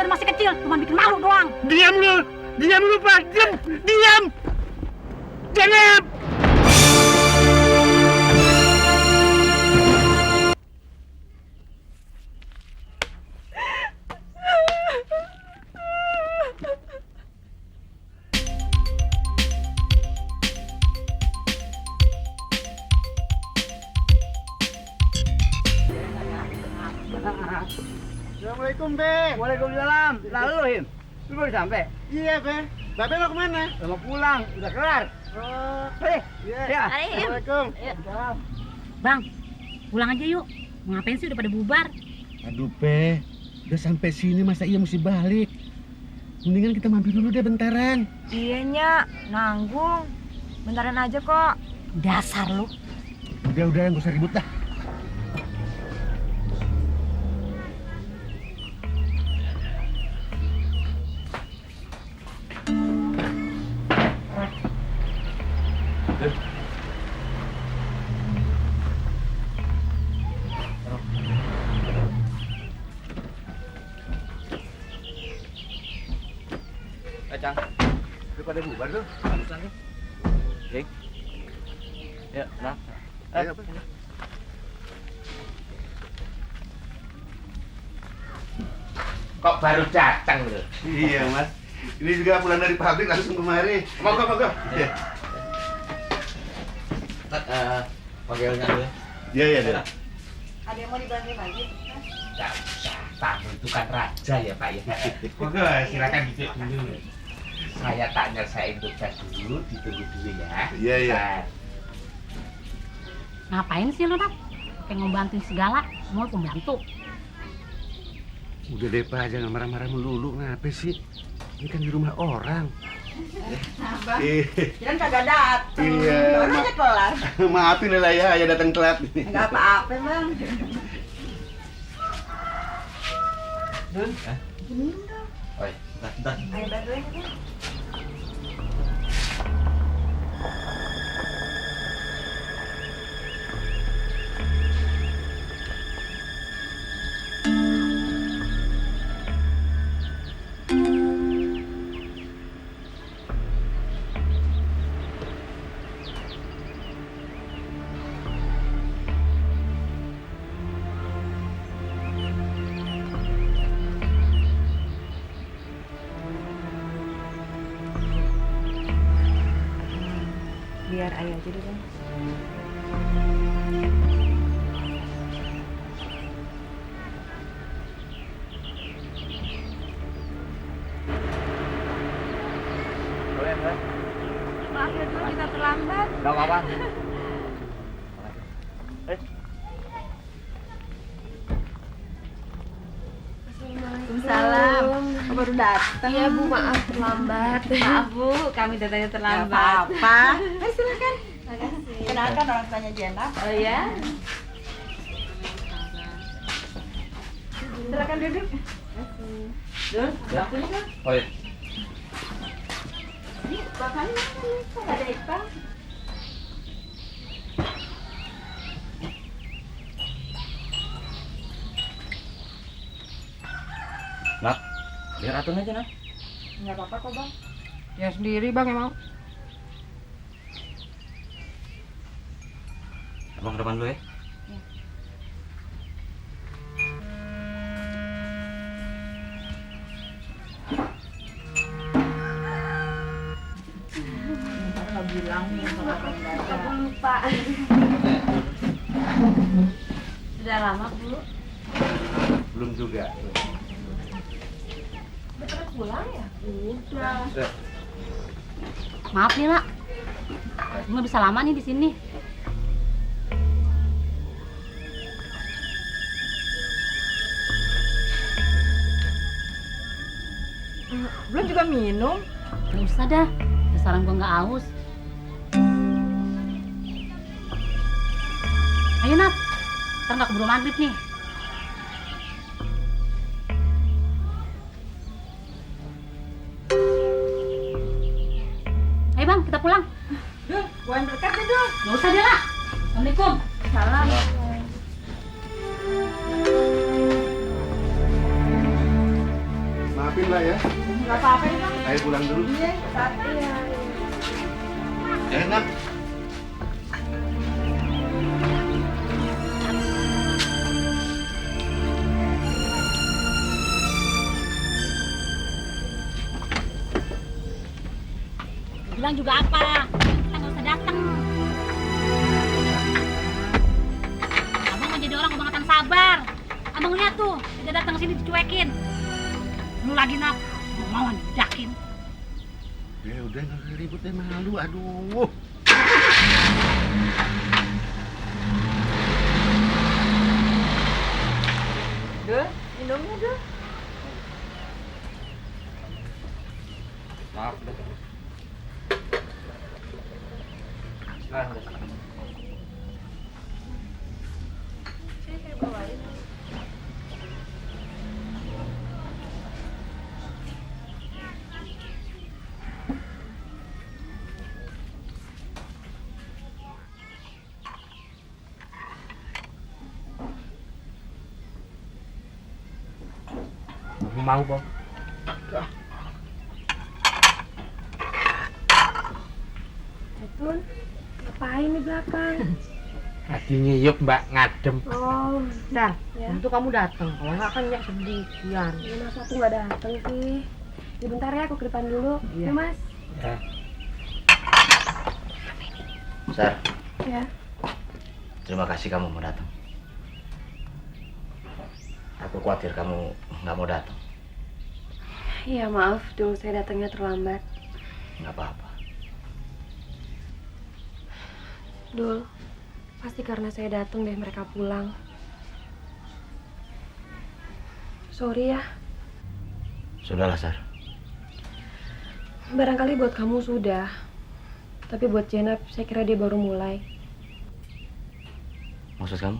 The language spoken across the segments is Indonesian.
dari masih kecil, cuma bikin malu doang. Diam lu Pak, diam. Jangan. Assalamualaikum, Be. Waalaikumsalam. Lalu Him, lu baru sampai? Iya, Be. Babe mau kemana? Mau pulang, udah kelar. Oh, Hei, iya. ya. Ayo, Him. Assalamualaikum. Bang, pulang aja yuk. Mau ngapain sih, udah pada bubar? Aduh, Be. Udah sampai sini masa iya mesti balik? Mendingan kita mampir dulu deh bentaran. Iya, Nyak. Nanggung. Bentaran aja kok. Dasar lu. Udah, nggak usah ribut dah. Cang, lu pada bubar tuh? Barusan tuh. Geng. Ya, nah. Ayo, Be. Kok baru datang lu? Iya, Mas. Ini juga pulang dari pabrik langsung kemari. Monggo. Iya. Panggilnya dulu ya. Iya. Ada yang mau dibantuin lagi? Enggak usah, tamu itu kan raja ya Pak ya. Monggo, silakan duduk dulu. Saya tak nyelesain tugas dulu, ditunggu dulu ya. Iya. Ngapain sih lu, Nat? Pengen ngebantuin segala, semua pembantu. Udah deh, Pak, jangan marah-marah melulu. Ngapa sih? Ini kan di rumah orang. Abang, Iya. jangan kagak dateng. Iya, Baru aja kelar. Maafin lah ya datang telat. Enggak apa-apa, Bang. Dun, oi, bentar. Ayo bantuin aja. Biar ayah aja deh, Bang. Boleh, Mbak? Maaf ya dulu kita terlambat. Enggak apa-apa. Waalaikumsalam. Baru datang. Iya Bu, maaf terlambat. Maaf Bu, kami datangnya Enggak terlambat. apa-apa. Ayo silakan. Makasih. Kenalkan orang tuanya Jenab. Oh ya? Silakan duduk. Dul, bapaknya kan? Oh iya. Ini bapaknya mana nih? Kok nggak ada Iqbal? Nak, biar atur aja, Nak. Nggak apa-apa kok, Bang. Ya sendiri Bang emang. Abang ke depan dulu ya. Nggak bilang nih kalau akan datang. Aku lupa. Sudah lama Bu. Belum juga. Udah pada pulang ya? Udah. Maaf nih, Nak. Nggak bisa lama nih di sini. Belum juga minum. Nggak usah dah. Sekarang gua nggak haus. Ayo, Nat. Ntar nggak keburu maghrib nih. Ayo Bang, kita pulang. Dul, buang berkat deh, Dul. Nggak usah deh, Nak. Assalamualaikum. Salam. maafin Mbak ya. Nggak apa-apa nih bang. Saya pulang dulu. Iya. Enak. Bilang juga apa? Kita nggak usah datang. Abang mau jadi orang kebangetan sabar. Abang lihat tuh, dia datang ke sini dicuekin. Lu lagi nak mau didakin. Udah nggak usah ribut deh, malu. Aduh. Dul, minumnya Dul. Maaf deh. Sekarang deh. Sini saya bawain. Mau bang? Tun, ngapain di belakang? Lagi ngiyup mbak, ngadem. Oh, Dar, ya. untuk kamu datang. Kalau nggak kan nggak sedih, Kian. Ya, masa aku nggak datang sih? Ya, bentar ya, aku ke depan dulu. Iya. Ya mas. Ya. Sar, Ya. terima kasih kamu mau datang. Aku khawatir kamu nggak mau datang. Iya maaf, dulu saya datangnya terlambat. Nggak apa-apa. Dul, pasti karena saya datang deh mereka pulang. Sorry ya, Sudahlah, Sar. barangkali buat kamu sudah. Tapi buat Jenab, saya kira dia baru mulai. Maksud kamu?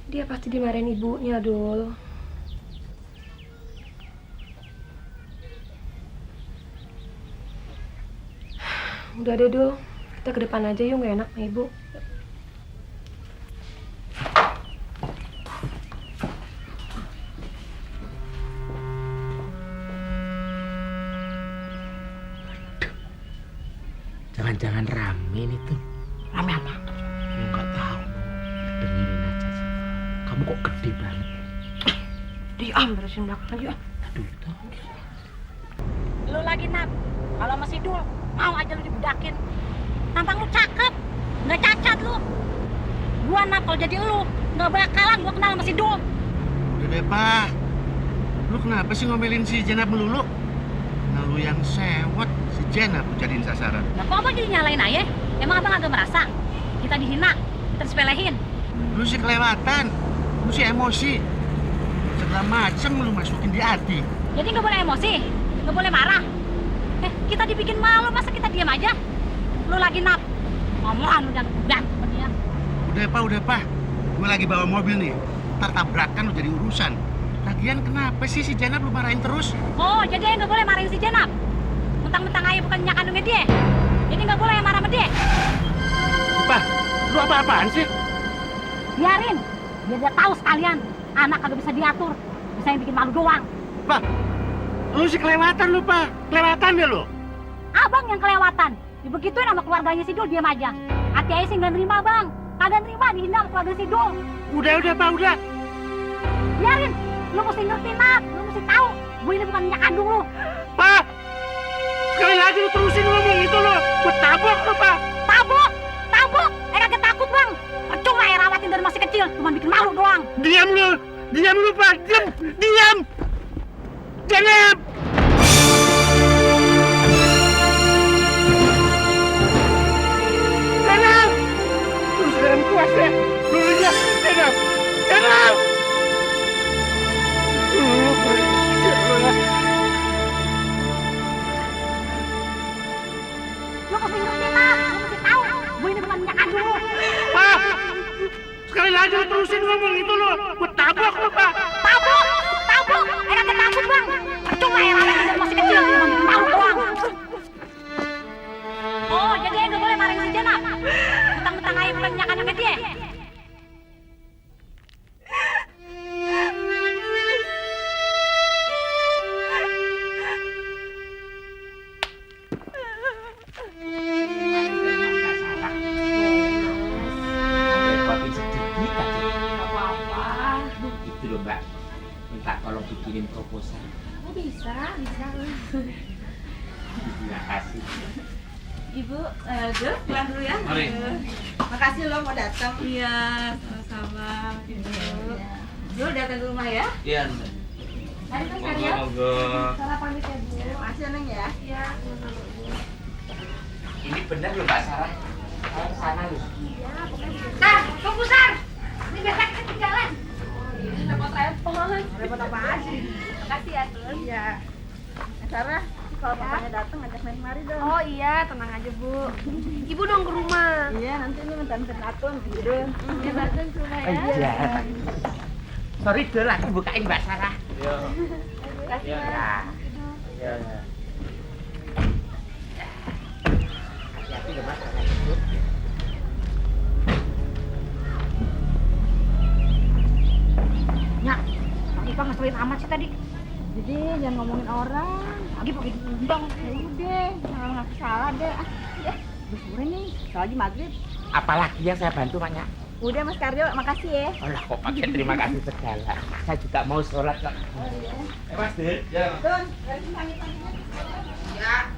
Dia pasti dimarahin ibunya, Dul. Udah deh, Dul. Kita ke depan aja yuk, gak enak sama ibu. Jangan-jangan rame nih tuh. Rame apa? Ya nggak tahu. Dengerin aja sih. Kamu kok gede banget. Diam, beresin belakang yuk. Aduh, tahu. Lu lagi nap. Kalau masih Dul, mau aja lu dibudakin. Tampang lu cakep, nggak cacat lu. Gua nap kalau jadi lu, nggak bakalan gua kenal sama si Dul. Udah deh, Pak. Lu kenapa sih ngomelin si Jenab melulu? Nah, lu yang sewot, si Jenab jadiin sasaran. Nah, kok abang jadi nyalain ayah? Emang abang agak merasa kita dihina, kita disepelehin? Lu sih kelewatan. Lu sih emosi. Segala macem lu masukin di hati. Jadi nggak boleh emosi, nggak boleh marah. Kita dibikin malu, masa kita diam aja? Lu lagi nap, ngomongan udah sama dia. Udah, Pak. Gue lagi bawa mobil nih. Ntar tabrakan lu jadi urusan. Lagian kenapa sih si Jenab lu marahin terus? Oh, jadi ayah nggak boleh marahin si Jenab? Mentang-mentang ayah bukan nyak kandungnya dia? Jadi nggak boleh marah sama dia? Pak, lu apa-apaan sih? Biarin, biar dia tahu sekalian. Anak kagak bisa diatur, bisa yang bikin malu doang. Pak, lu sih kelewatan lu, Pak. Kelewatan ya lu. Abang yang kelewatan. Dibegituin sama keluarganya si Dul, diam aja. Hati ayah sih nggak nerima, Bang. Kagak nerima dihina sama keluarga si Dul. Udah, Pak, udah. Biarin, lu mesti ngerti, Nat. Lu mesti tahu, gue ini bukan minyak kandung lu. Pak, sekali lagi lu terusin ngomong itu lu. Gue tabok lu, Pak. Tabok, tabok. Kagak takut, Bang. Percuma ayah rawatin dari masih kecil, cuma bikin malu doang. Diam lu, Pak. Diam. Jenab. Jenab. Terus dalam kuasa. Dulu aja, Jenab. Jenab. Lu mesti ngerti, Nat. Lu mesti tahu, gue ini bukan minyak kandung lu. Pak, sekali lagi lu terusin ngomong itu lu. Gue tabok lu, Pak. Tabok, tabok. Kagak takut, Bang. Percuma ayah rawatin dari masih kecil, cuma bikin malu doang. Oh, jadi ayah nggak boleh marahin si Jenab? Mentang-mentang ayah bukan minyak kandungnya dia? minta tolong bikinin proposal. Oh bisa. Terima kasih. Ibu, Dul, pulang dulu ya. Mari. Makasih lo mau datang. Iya, sama-sama. Dul, datang ke rumah ya. Iya. Mari Mas Monggo, Aryo. monggo. Sarah pamit ya Bu. Makasih Neng ya. Iya, sama-sama Bu. Ini benar loh Mbak Sarah. Saya kesana loh. Sar, tunggu Sar. Ini biasa kita ketinggalan. Repot-repot. Repot apaan sih? Makasih ya, Dul. Iya. Sarah, kalau papanya datang ngajak main kemari dong. Oh iya, tenang aja Bu. Ibu dong ke rumah. Iya, nanti lu minta akun gitu. Iya, datang ke rumah ya. Iya. Sorry Dul, aku bukain Mbak Sarah. Makasih Mas. Iya. Hati-hati loh Mas. Nyak, Pak Ipa ngeselin amat sih tadi. Jadi jangan ngomongin orang. Lagi pakai diundang. Ya udah, jangan ngaku salah deh. Ya, udah sore nih. Lagi maghrib. Apalagi yang saya bantu Maknya? Udah Mas Karyo, makasih ya. Alah kok pakai terima kasih segala. Saya juga mau sholat kok. Mas Dil. Ya. Tun, dari pamit-pamitnya. Ya.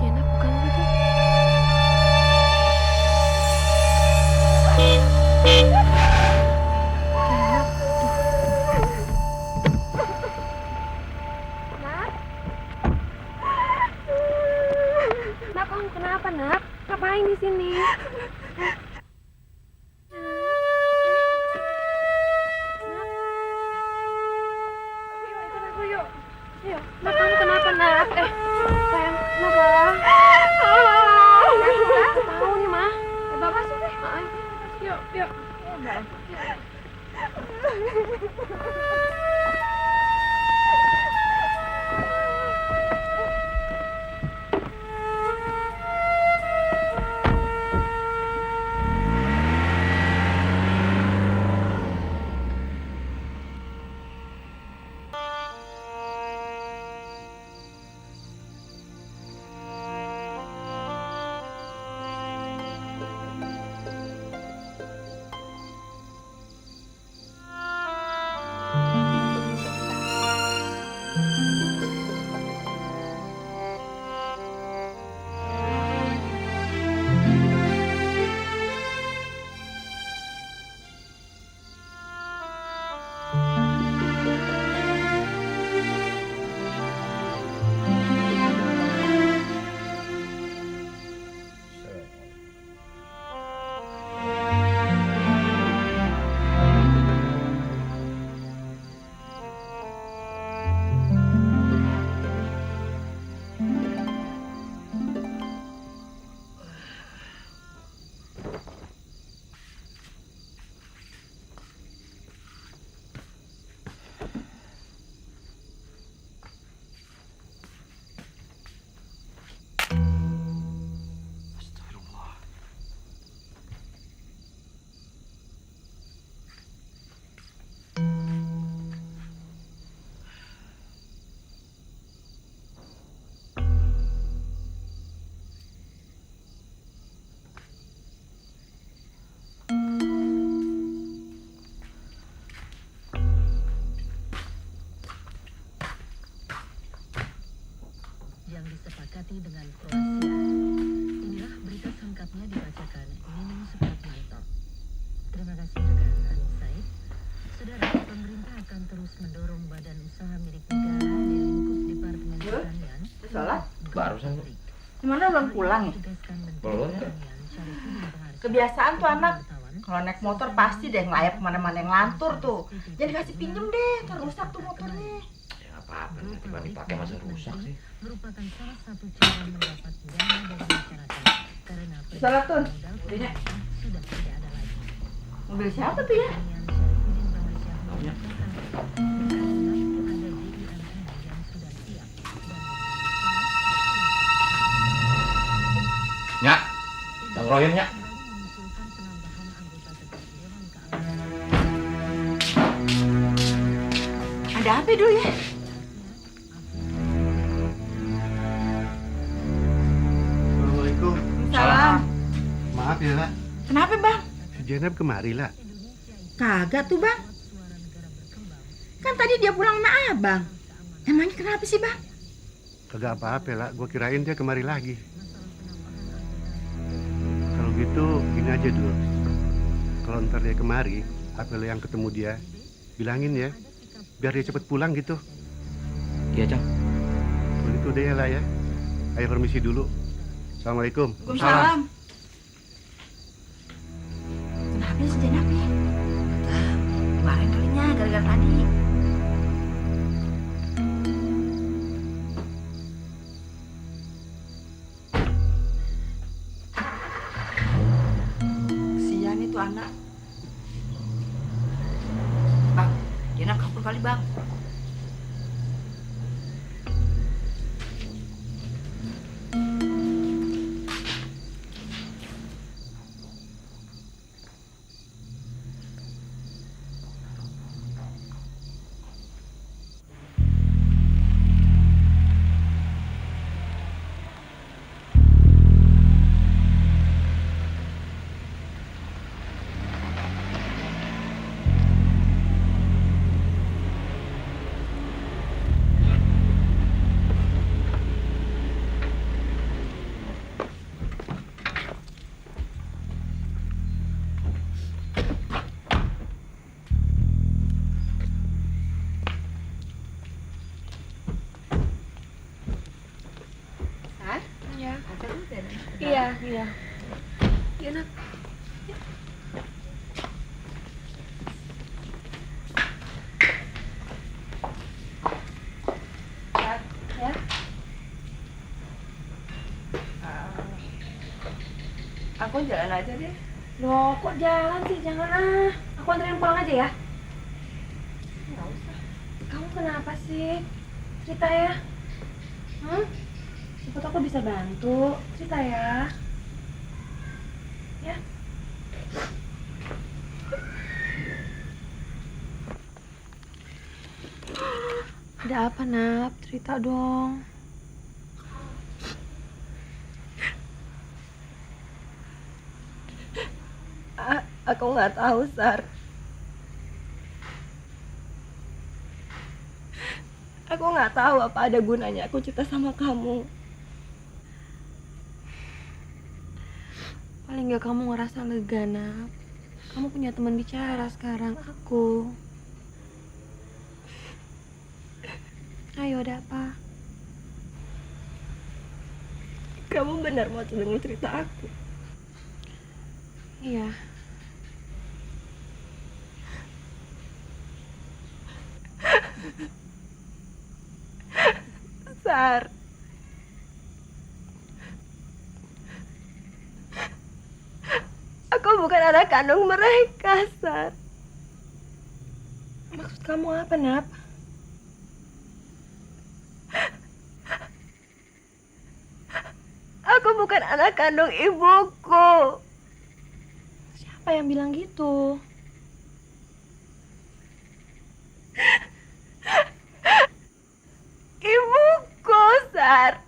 Jenap bukan gitu. Nak, kamu kenapa, Nak? Ngapain di sini? Yuk. Nak, kamu kenapa, Nak? Sayang, kenapa? Nggak tahu nih, Ma. Bapak masuk deh. Yuk. Thank yang disepakati dengan Kroasia. Inilah berita selengkapnya dibacakan Nining Supratmanto. Terima kasih rekan Ani Said. Saudara, pemerintah akan terus mendorong badan usaha milik negara di lingkup Departemen Pertanian. Sholat? Barusan, Bu. Gimana belum pulang ya? Belum. Kebiasaan tuh anak. Kalau naik motor pasti deh ngelayap kemana-mana yang lantur tuh. Jangan dikasih pinjem deh, ntar rusak tuh motornya. Ya nggak apa-apa, nanti Bang dipakai masa rusak sih. Merupakan salah satu cara mendapat dana dari masyarakat karena Sholat tuh. modal sudah tidak ada lagi. Mobil siapa tuh ya? Taunya. Nyak, tangkroin Nyak. Ada apa dulu ya? Assalamualaikum. Salam. Maaf ya, Lah. Kenapa bang? Si Jenab kemari, Lah. Kagak tuh bang. Kan tadi dia pulang sama abang. Emangnya kenapa sih bang? Kagak apa-apa, Lah. Gua kirain dia kemari lagi. Kalau gitu, gini aja dulu. Kalau ntar dia kemari, apa lo yang ketemu dia, bilangin ya. Biar dia cepet pulang gitu. Iya, Cang. Kalau itu udah ya, Lah ya. Ayo permisi dulu. Assalamualaikum. Waalaikumsalam. Kenapa sih Jenab ya? Kemarin kalinya gara-gara tadi. Kesian itu anak. Bang, Jenab kabur kali bang. Iya. Iya, iya. Iya, Nak. Ya. Aku jalan aja deh. Loh, kok jalan sih? Jangan ah. Aku anterin pulang aja ya. Nggak usah. Kamu kenapa sih? Cerita ya. Siapa tahu aku bisa bantu. Cerita ya. Ya. Ada apa, Nap? Cerita dong. Aku nggak tahu, Sar. Aku nggak tahu apa ada gunanya aku cerita sama kamu. Paling nggak kamu ngerasa lega, Nap. Kamu punya teman bicara sekarang, aku. Ayo, ada apa? Kamu benar mau dengar cerita aku? Iya. Sar. Aku bukan anak kandung mereka, Sar. Maksud kamu apa, Nap? Aku bukan anak kandung ibuku. Siapa yang bilang gitu? Ibuku, Sar.